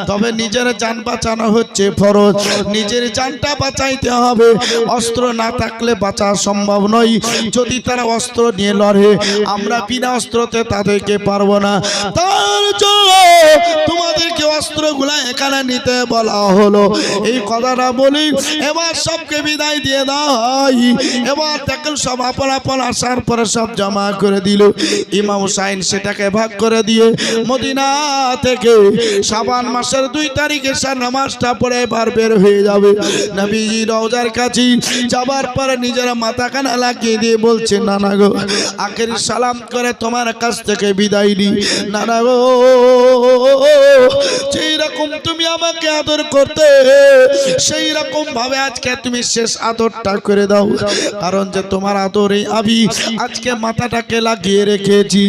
তবে নিজের জান বাঁচানো হচ্ছে ফরজ। নিজের জানটা বাঁচাইতে হবে। অস্ত্র না থাকলে বাঁচা সম্ভব নয়। যদি তারা অস্ত্র নিয়ে লড়ে, আমরা বিনা অস্ত্রতে তাদেরকে পারবো না। তার জন্য তোমাদেরকে অস্ত্রগুলা এখানে নিতে বলা হলো। এই কথাটা বলি, এবার সবকে বিদায় দিয়ে দাও। এবার দেখেন সব আপন আপন আসার পরে সব জমা করে দিল। ইমাম হুসাইন সেটাকে ভাগ করে দিয়ে মদিনা থেকে শাবান মাসের 2 তারিখে সার নামাজটা পড়ে এবার বের হয়ে যাবে। নবীজি রওজার কাছে যাবার পরে নিজের মাথা কানা লাগিয়ে দিয়ে বলছে, নানা গো, আখেরি সালাম করে তোমার কাছ থেকে বিদায় নি। নানা গো, যেই রকম তুমি আমাকে আদর করতে, সেই রকম ভাবে আজকে তুমি শেষ আদরটা করে দাও। কারণ যে তোমার আদরে আমি আজকে মাথাটাকে লাগিয়ে রেখেছি।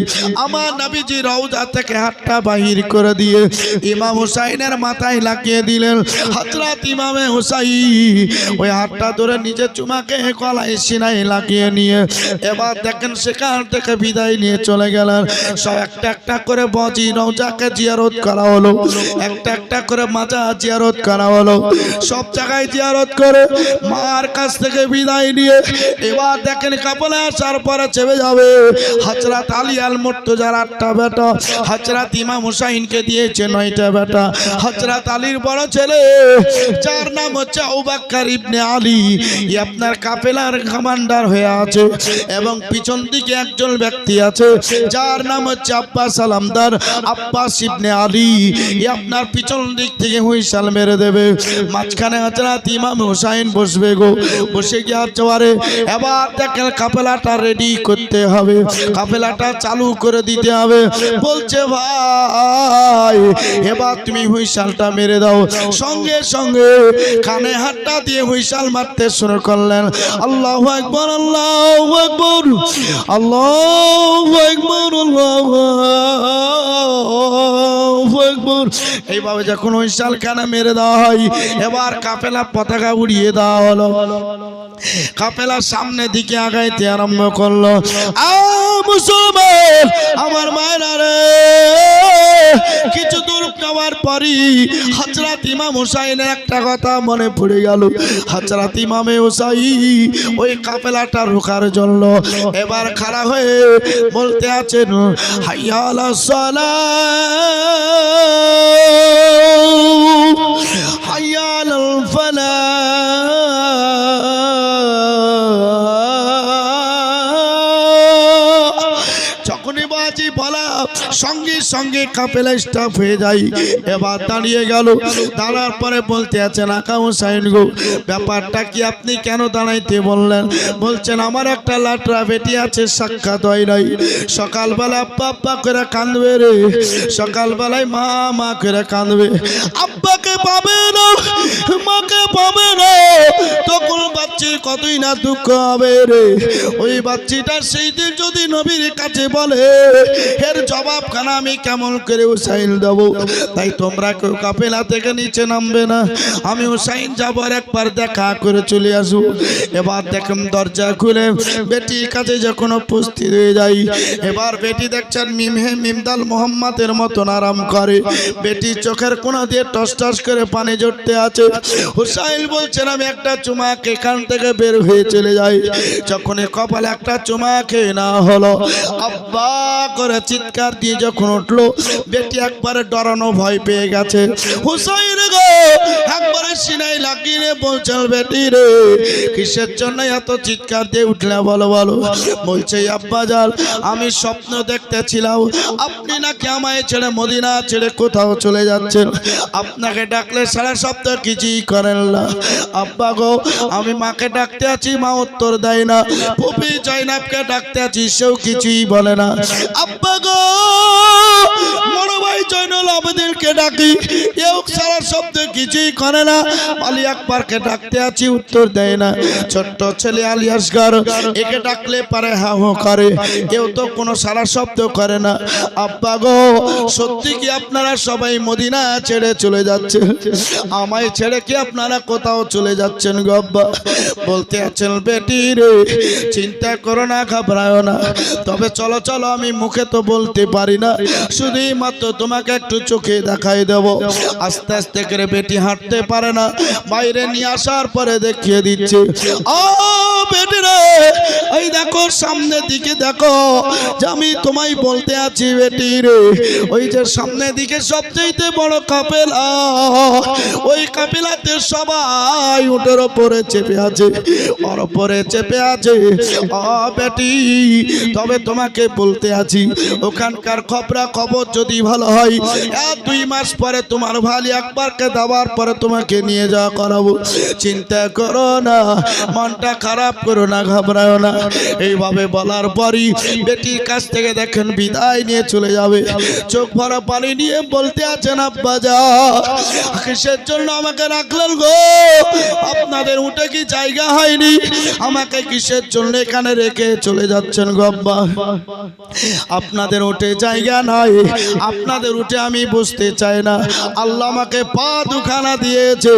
আমার নবীজি রওজা থেকে হাতটা বাহির করে দিয়ে ইমাম হুসাইনের মাথায় লাগিয়ে দিলেন। হযরত ইমামে হুসাইন ওই হাতটা ধরে নিজে চুমাকে গলায় সিনায় লাগিয়ে নিয়ে এবার দেখেন সেখান থেকে বিদায় নিয়ে চলে গেলেন। সব একটা একটা করে বাজি রওজাকে জিয়ারত করা হলো, একটা একটা করে মাজার জিয়ারত করা হলো। সব জায়গায় জিয়ারত করে মার কাছ থেকে বিদায় নিয়ে এবার দেখেন কাপলে আসার পরে চেপে যাবে। হযরত আলী আল মুর্তজার 8টা বেটা, হযরত ইমাম হুসাইনকে দিয়েছে 9টা বেটা। হযরত আলীর বড় ছেলে যার নাম হচ্ছে আবু বকর ইবনে আলী, আপনার কাফেলার কমান্ডার হয়ে আছে। এবং পিছন দিকে একজন ব্যক্তি আছে যার নাম হচ্ছে আব্বাস সালামদার, আব্বাস ইবনে আলী, আপনার পিছন দিক থেকে হুইসাল মেরে দেবে। মাঝখানে হযরত ইমাম হুসাইন বসবে গো। বসে গিয়ে জোয়ারে এবার দেখেন কাফেলাটা রেডি করতে হবে, কাফেলাটা চালু করে দিতে হবে। বলছে ভাই এবার তুমি হুইসালটা মেরে দাও। সঙ্গে সঙ্গে কানে হাতটা দিয়ে হুইসাল মারতে শুরু করলেন। আল্লাহু আকবার, আল্লাহু আকবার, আল্লাহু আকবার, আল্লাহু আকবার। এইভাবে যখন হুইসাল কানে মেরে দেওয়া হয়, এবার কাফেলা পতাকা উড়িয়ে দেওয়া হলো। কাফেলা সামনের দিকে আগাইতে আরম্ভ করলো। মুসলমান আমার মায়েরা রে, কিছু দূর যাওয়ার পরই হযরত ইমাম হুসাইনের একটা কথা মনে পড়ে গেল। হযরত ইমামে হুসাইন ওই কাফেলাটা রোকার জন্য এবার খাড়া হয়ে বলতে আছেন, হাইয়া আলাস সালাহ, হাইয়া আলাল ফালাহ। যখনই বাজি বলা সঙ্গে সঙ্গে কাফেলা স্টাফ হয়ে যায়। এবার দাঁড়িয়ে গেল। দাঁড়ার পরে বলতে আছেন, আকা হুসাইন গো, ব্যাপারটা কি, আপনি কেন দাঁড়াইতে বললেন? বলছেন, আমার একটা লাটরা বেটি আছে, সাক্ষাৎ হয় নাই। সকালবেলা আব্বা আব্বা করে কাঁদবে রে, সকালবেলায় মা মা করে কাঁদবে। আব্বাকে পাবে না, মাকে পাবে না, তখন বাচ্চির কতই না দুঃখ হবে রে। ওই বাচ্চিটা সেই দিন যদি নবীর কাছে বলে, এর জবাব খানা আমি কেমন করে হুসাইন দেব? তাই তোমরা কেউ কাফেলা থেকে নিচে নামবে না। আমি হুসাইন যাব আর একবার দেখা করে চলে আসবো। এবার দেখেন দরজা খুলে বেটির কাছে যখন উপস্থিত হয়ে যাই, এবার বেটি দেখছেন মিমহে মিমদাল মোহাম্মদের মতন আরাম করে। বেটির চোখের কোনা দিয়ে টস টস করে পানি জড়তে আছে। হুসাইন বলছেন, আমি একটা চুমা এখান থেকে বের হয়ে চলে যাই। যখনই কপালে একটা চুমা খেয়ে না হলো, আব্বা করে চিৎকার দিয়ে যখন উঠলো, বেটি একবারে ডরানো ভয় পেয়ে গেছে। হুসাইন গো একবারে সিনাই লাগিয়ে বলছেন, বেটি রে কিসের জন্য এত চিৎকার দিয়ে উঠলে বলো বলো? বলছে, আব্বা জান, আমি স্বপ্ন দেখতেছিলাম আপনি নাকি আমায় ছেড়ে মদিনা ছেড়ে কোথাও চলে যাচ্ছেন। আপনাকে ডাকলে সারা সপ্তাহ কিছুই করেন না। আব্বা গো, আমি মাকে ডাকতে আছি, মা উত্তর দেয় না। ফুপি জয়নাবকে ডাকতে আছি, সেও কিছুই বলে না। আব্বা গো, বড় ভাই জয়নুল আবেদিনকে ডাকি, এও সারা সপ্তাহ কিছুই করে না। আলী আকবরকে ডাকতে আছি, উত্তর দেয় না। ছোট্ট ছেলে আলী আসগর, একে ডাকলে পারে হা হো করে, কেউ তো কোনো সারা শব্দ করে না। আব্বা গো, সত্যি কি আপনারা সবাই মদিনা ছেড়ে চলে যাচ্ছে? আমায় ছেড়ে কি আপনারা কোথাও চলে যাচ্ছেন গো আব্বা? বলতে আছেন, বেটি রে চিন্তা করো না, ঘাবড়াও না, তবে চলো চলো, আমি মুখে তো বলতে পারি না, শুধুই মাত্র তোমাকে একটু চোখে দেখাই দেব। আস্তে আস্তে করে বেটি হাঁটতে পারে না, বাইরে নিয়ে আসার পরে দেখিয়ে দিচ্ছে, ও বেটি রে, এই দেখো সামনের দিকে দেখো, যে আমি তোমায় বলতে আছি বেটি রে, ওই যে সামনের দিকে সবচেয়ে বড় কাফেলা, ওই কাফেলাতে সবাই উটের ওপরে চেপে আছে, ওর ওপরে চেপে আছে। ও বেটি, তবে তোমাকে বলতে আছি, ওখানকার খবর যদি ভালো হয়, 1-2 মাস পরে তোমার ভাই আকবরকে দেওয়ার পরে তোমাকে নিয়ে যাওয়া করাবো। চিন্তা করো না, মনটা খারাপ করো না, ঘাবড়াও না। এইভাবে বলার পরই বেটির কাছ থেকে দেখেন বিদায় নিয়ে চলে যাবে। চোখ ভরা পানি নিয়ে বলতে আছেন, আব্বা যা, কিসের জন্য আমাকে রাখলেন গো? আপনাদের উঠে কি জায়গা হয়নি? আমাকে কিসের জন্য এখানে রেখে চলে যাচ্ছেন গো আব্বা? আপনাদের উঠে জায়গা নাই, আপনাদের উঠে আমি বসতে চাই না। আল্লাহ আমাকে পা দুখানা দিয়েছে,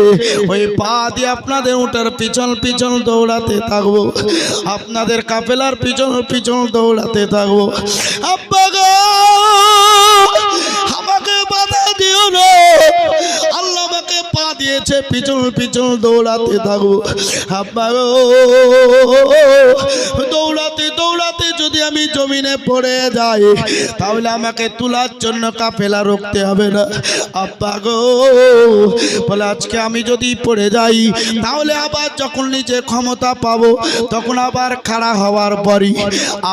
ওই পা দিয়ে আপনাদের উঠার পিছন পিছন দৌড়াতে থাকবো, আপনাদের কাফেলার পিছন পিছন দৌড়াতে থাকবো। আব্বা গো, আমাকে বাধা দিও না, আল্লাহ আমাকে পা দিয়েছে, পিছন পিছন দৌড়াতে থাকবো। আব্বা গো, দৌড়াতে দৌড়াতে যদি আমি জমিনে পড়ে যাই, তাহলে আমাকে তোলার জন্য কাফেলা রুখতে হবে না। আব্বা গো, বলে আজকে আমি যদি পড়ে যাই, তাহলে আবার যখন নিজে ক্ষমতা পাবো, তখন আবার খাড়া হওয়ার পরই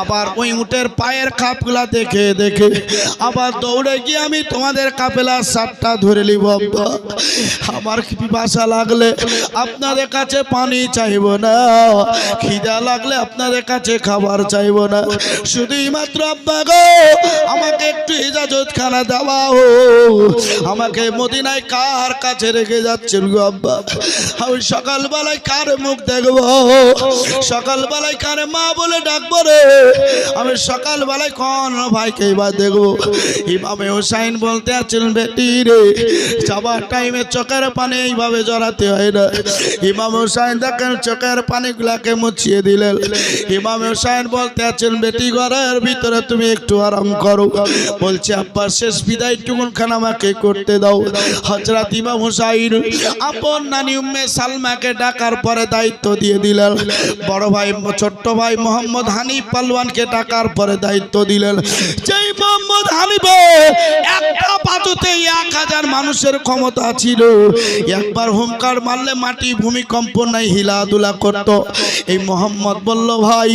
আবার ওই উটের পায়ের খাপগুলা দেখে দেখে আবার দৌড়ে গিয়ে আমি তোমাদের কাফেলার সাপটা ধরে নিব। আব্বা, আমার পিপাসা লাগলে আপনাদের কাছে পানি চাইবো না, খিদা লাগলে আপনাদের কাছে খাবার চাইবো না, শুধুই মাত্র আব্বা গো আমাকে একটু ইজাজত খানা দেওয়া ও, আমাকে মদিনায় কার কাছে রেখে যাচ্ছেন গো আব্বা? আমি সকালবেলায় কার মুখ দেখবো? সকালবেলায় কার মা বলে ডাকবো রে? আমি সকালবেলায় কোন ভাইকে এবার দেখবো? ইমামে হোসাইন বলতে আছেন, বেটি রে, যাবার টাইমে চোখের পানি এইভাবে জড়াতে হয় না। ইমাম হোসাইন দেখেন চোখের পানিগুলাকে মুছিয়ে দিলেন। ইমাম হোসাইন বলতে আছেন, বেটি ঘরের ভিতরে তুমি একটু আরাম করো। বলছে, আব্বা শেষ বিদায় টুকুনখান আমাকে করতে দাও। হযরত ইমাম হোসাইন আপন নানি উম্মে সালমাকে ডাকার পরে দায়িত্ব দিয়ে দিলেন। বড় ভাই ছোট্ট ভাই মোহাম্মদ হানিফ পালওয়ানকে ডাকার পরে দায়িত্ব দিলেন। যেই মোহাম্মদ হানিফে একটা পাতুতে 1000 মানুষের ক্ষমতা ছিল, একবার হুঙ্কার মারলে মাটি ভূমিকম্প নাই হিলাদুলা করত। এই মোহাম্মদ বলল, ভাই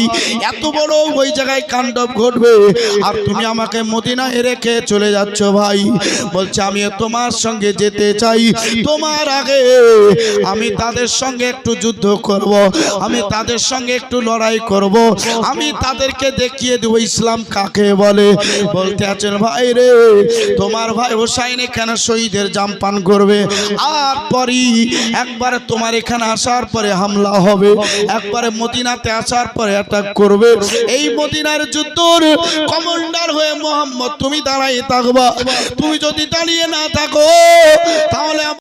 এত বড় ওই জায়গায় কাণ্ডব ঘটবে, আর তুমি আমাকে মদিনায় রেখে চলে যাচ্ছ ভাই? বলছে, আমি তোমার সঙ্গে যেতে চাই, তোমার আগে আমি তাদের সঙ্গে একটু যুদ্ধ করব, আমি তাদের সঙ্গে একটু লড়াই করব, আমি তাদেরকে দেখিয়ে দেব ইসলাম কাকে বলে। বলতে আছেন, ভাই রে, তোমার ভাই হোসাইন এখানে শহীদের জাম পান করবে, আর পরই একবারে তোমার এখানে আসার পরে হামলা হবে, একবারে মদিনাতে আসার পরে অ্যাটাক করবে। এই মদিনার যুদ্ধর কমান্ডার হয়ে মোহাম্মদ তুমি দাঁড়াই থাকবা। তুমি যদি দাঁড়িয়ে না থাকো, তাহলে